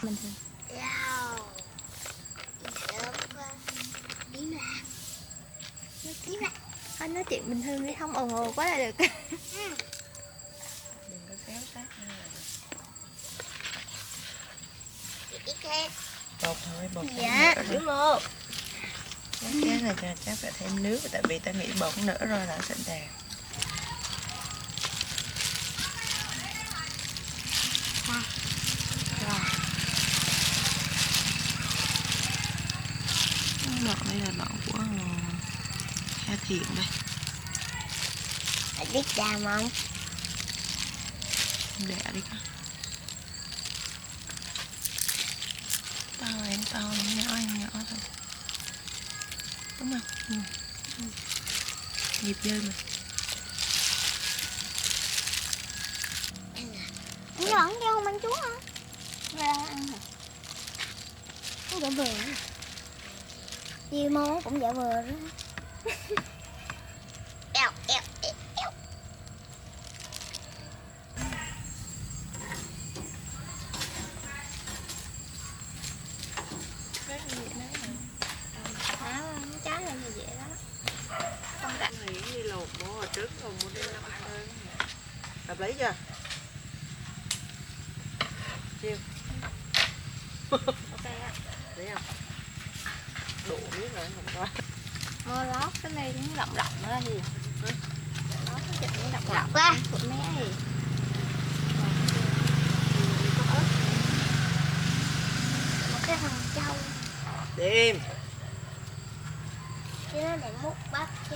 Bình thường. Thôi nói chuyện bình thường đi, không ồn ồn quá là được. Đừng có xéo sát nữa là được. Bột thôi, bột Dạ, đúng không? Chắc là chắc phải thêm nước, tại vì ta nghĩ bột nở rồi là sẽ đẹp. Đậu đây là đậu của Kha Thiện đây. Phải biết làm không? Để đi con. To nhỏ thôi. Đúng không? Nhịp dơi mà. Không giỡn cho không ăn chúa hả? Ra ăn hả? Nó dạ vừa. Chiêu mô cũng dạ vừa đó. Eo. Trái là như vậy đó. Con đặt Này đi lột bố hồi trước rồi mua đi 5 hơn. Hợp lý chưa? Chiêu. ok á. Thấy không? Đủ biết rồi không có. Mua lót cái này cũng rộng nữa thì. Lót cái chừng cũng rộng quá. Của mé thì. Một cái thằng trâu. Tìm. Chứ nó để múc bắp chứ.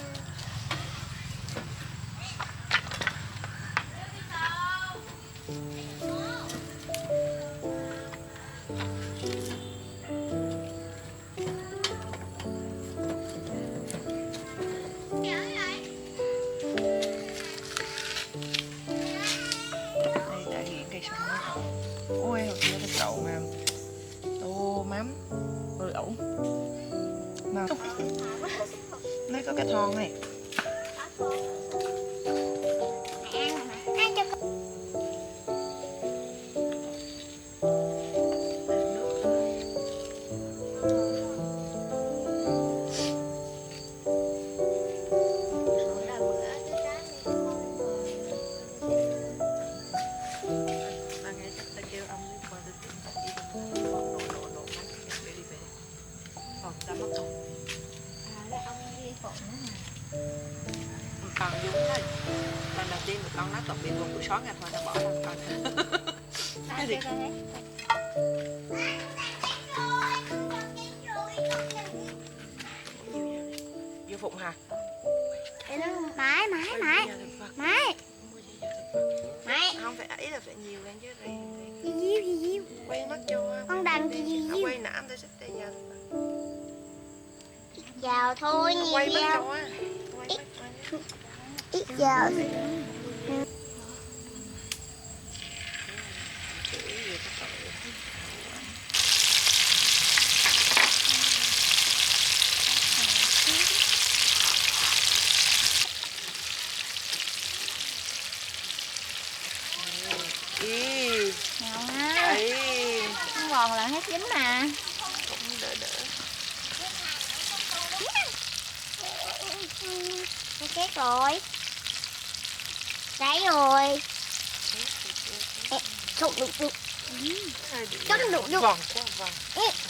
Đây có cái thon này. Ăn cho con. Còn Dung thôi. Lần đầu tiên con nói tập biệt một buổi sáng ngày thôi nó bỏ con con. Cái gì? Vô Phụng hả? Mãi Không phải ý là phải nhiều lên chứ đây. Gì diêu Quay mắt cho. con đằng gì diêu Quay nãm tôi xích đây giờ. vào thôi nhiều Quay mắt vào cho. Quay mắt cho. ít vào Ý. ngon á Ý. không còn là hết dính mà Cũng đỡ đỡ. nó chết rồi đấy rồi không được Chấm được được. Vòng quá vòng.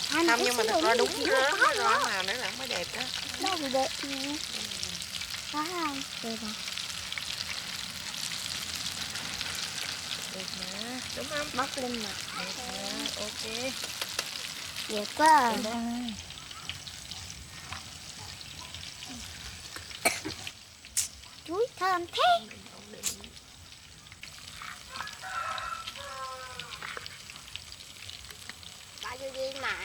Không Không nhưng mà thật ra đúng rớm mà nó là mới đẹp đó. đâu bị đẹp gì có không đẹp mà Đẹp mà, đúng không? bóc lên mặt Đẹp mà, ok. đẹp quá à. Chuối thơm thế bao nhiêu viên mà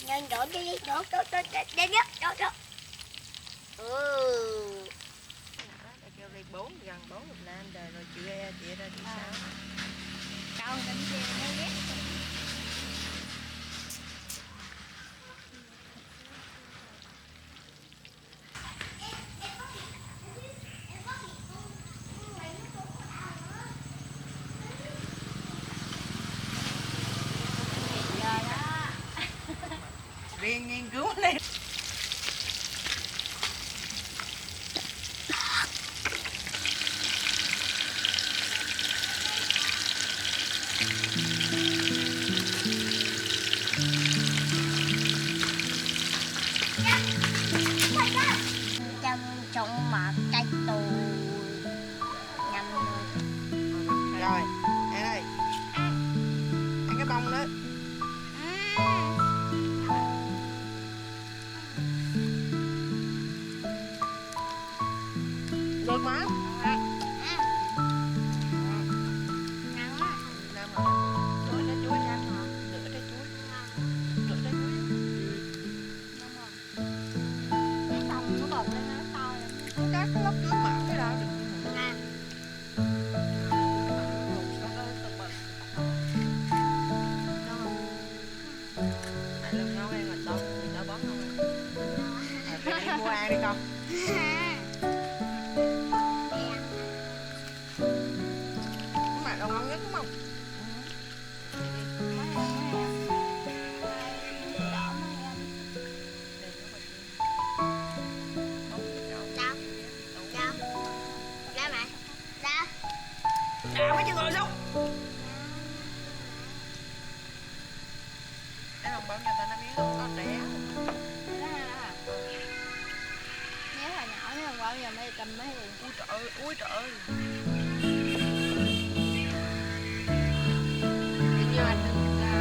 nhân đổ đi đổ đổ Kêu đi 4 gần 4 Việt Nam đời rồi chị ra chị sao? con đánh về nó ghét Riêng nghiên cứu lên. trong mặt cây tù nhầm Rồi, ăn đây. Ăn cái bông đó. Được mà. Nam hả? Rửa trái chuối Nam hả? Rửa trái chuối. Rửa trái chuối. cái xong nó bột lên nó to lên Con cá có lóc chuối mặn cái đó được. Tại lần sau ăn là xong thì nó bón không ăn. Đi mua ăn đi con. Cái mặn là ngon nhất đúng không? Mấy chân ngồi xuống. Cái không bấm cho ta nó biết không có trẻ. nếu là nhỏ nếu không bao giờ mấy cầm mấy Ui trời ơi. như anh đừng là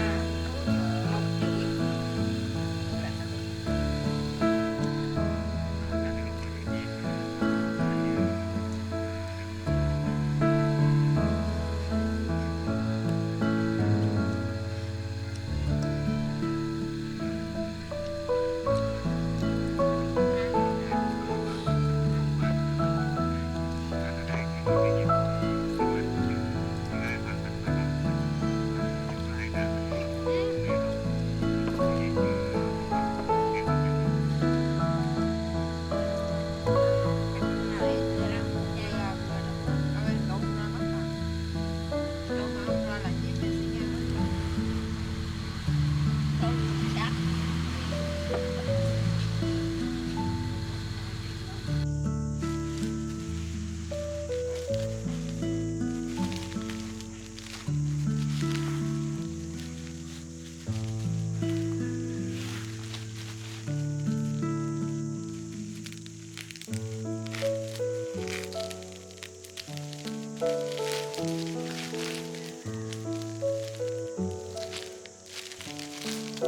Học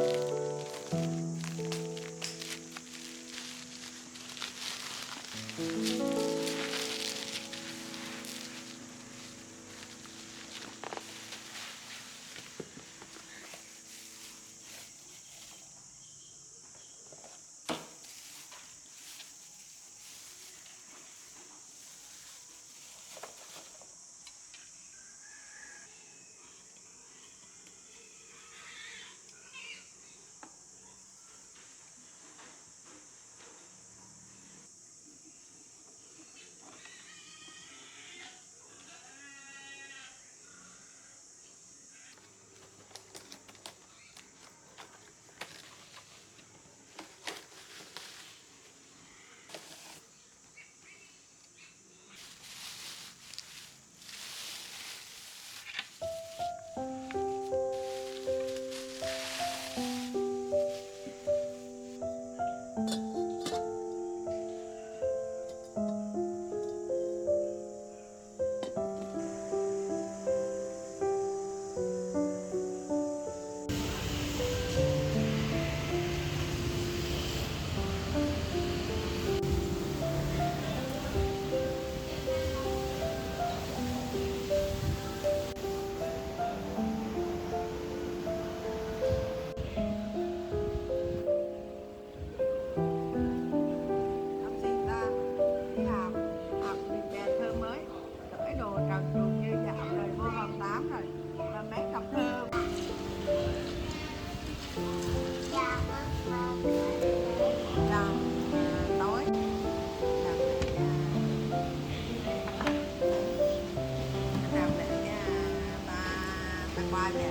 sinh ta đi học, học thì bè thơ mới, đổi đồ trần truồng như dạo rồi vô vòng 8 rồi, và mấy cặp thơ Dạ, chào tối làm lễ nha ta qua nè.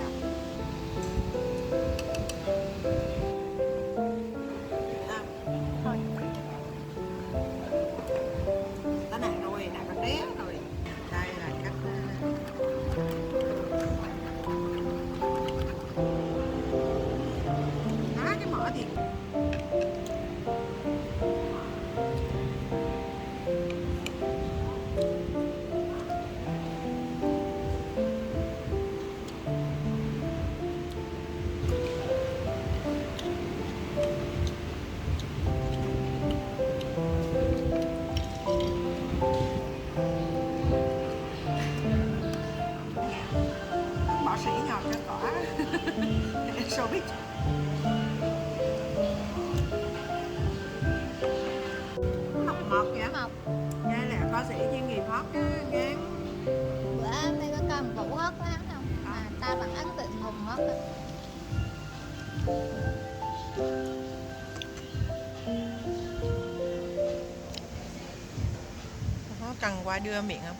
À, thôi cái này rồi đã có té rồi, đây là cách cái mỏ thì bỏ sỉ nhọt cho cỏ showbiz học ngọt vậy Mọc. nha là ca sĩ chuyên nghiệp hót chứ nghe Bữa mấy cái con Vũ hót lắm không? Mà ta vẫn ấn tượng Hùng hót lắm. nó cần qua đưa miệng không.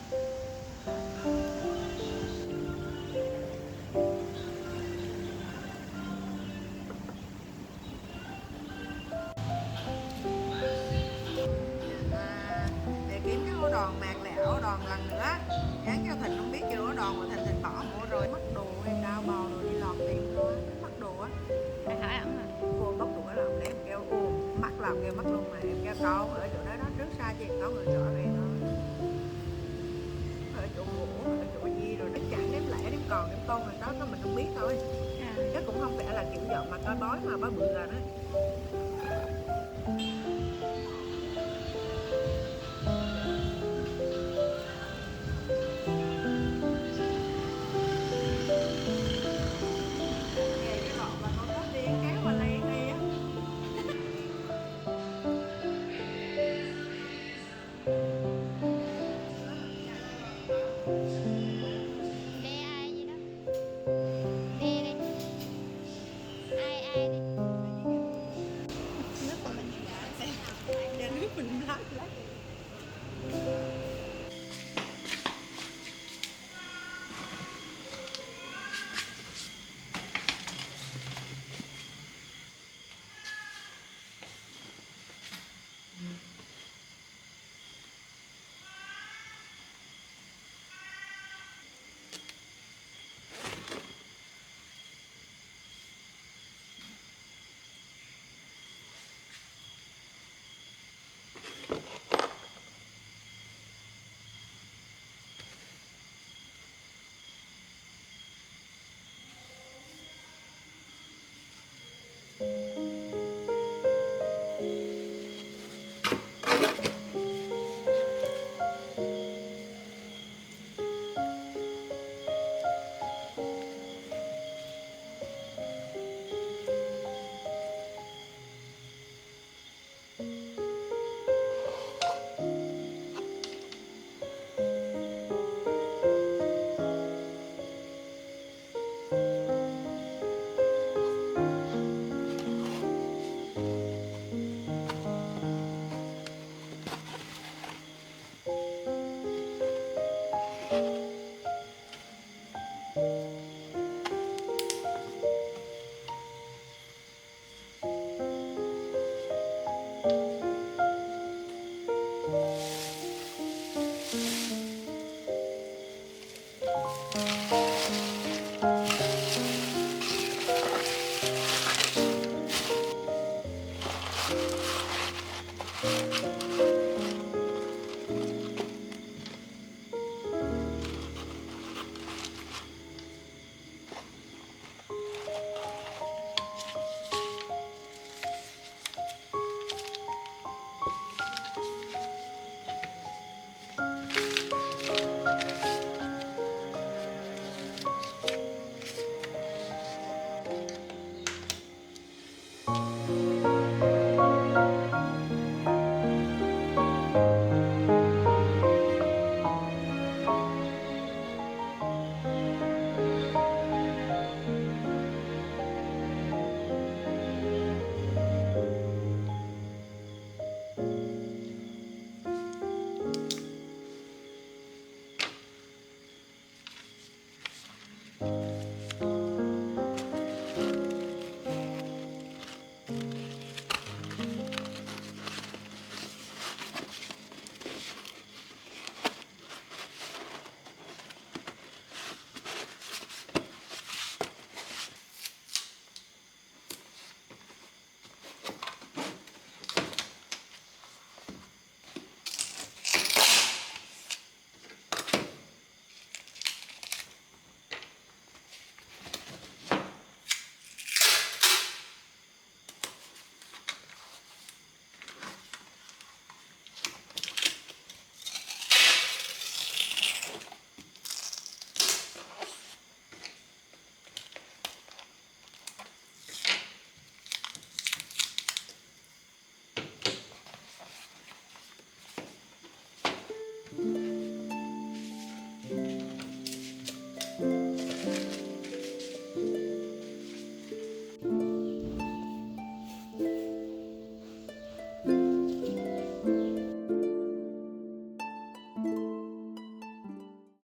Để kiếm cái ổ đòn mạc lẹ ổ đòn lần nữa dán cho Thịnh không biết chưa ổ đòn mà Thịnh bỏ mua rồi mất đồ hay đau bò rồi đi lọt tiền rồi mất đồ á. Phải hỏi ổng rồi. Cô bóc đũa làm để em kêu ô mắc làm kêu mắc luôn mà em kêu con ở chỗ đó trước xa chị có người rõ về thôi ở chỗ gỗ ở chỗ gì rồi nó chẳng đếm lẻ đếm còn đếm con rồi đó có mình không biết thôi chứ cũng không phải là kiểu giọng mà coi bói mà bói bự rồi đó. Về cái lọ mà con có tiên kéo qua ly đi á. Đi ai gì đó. Đi đi. Ai ai đi.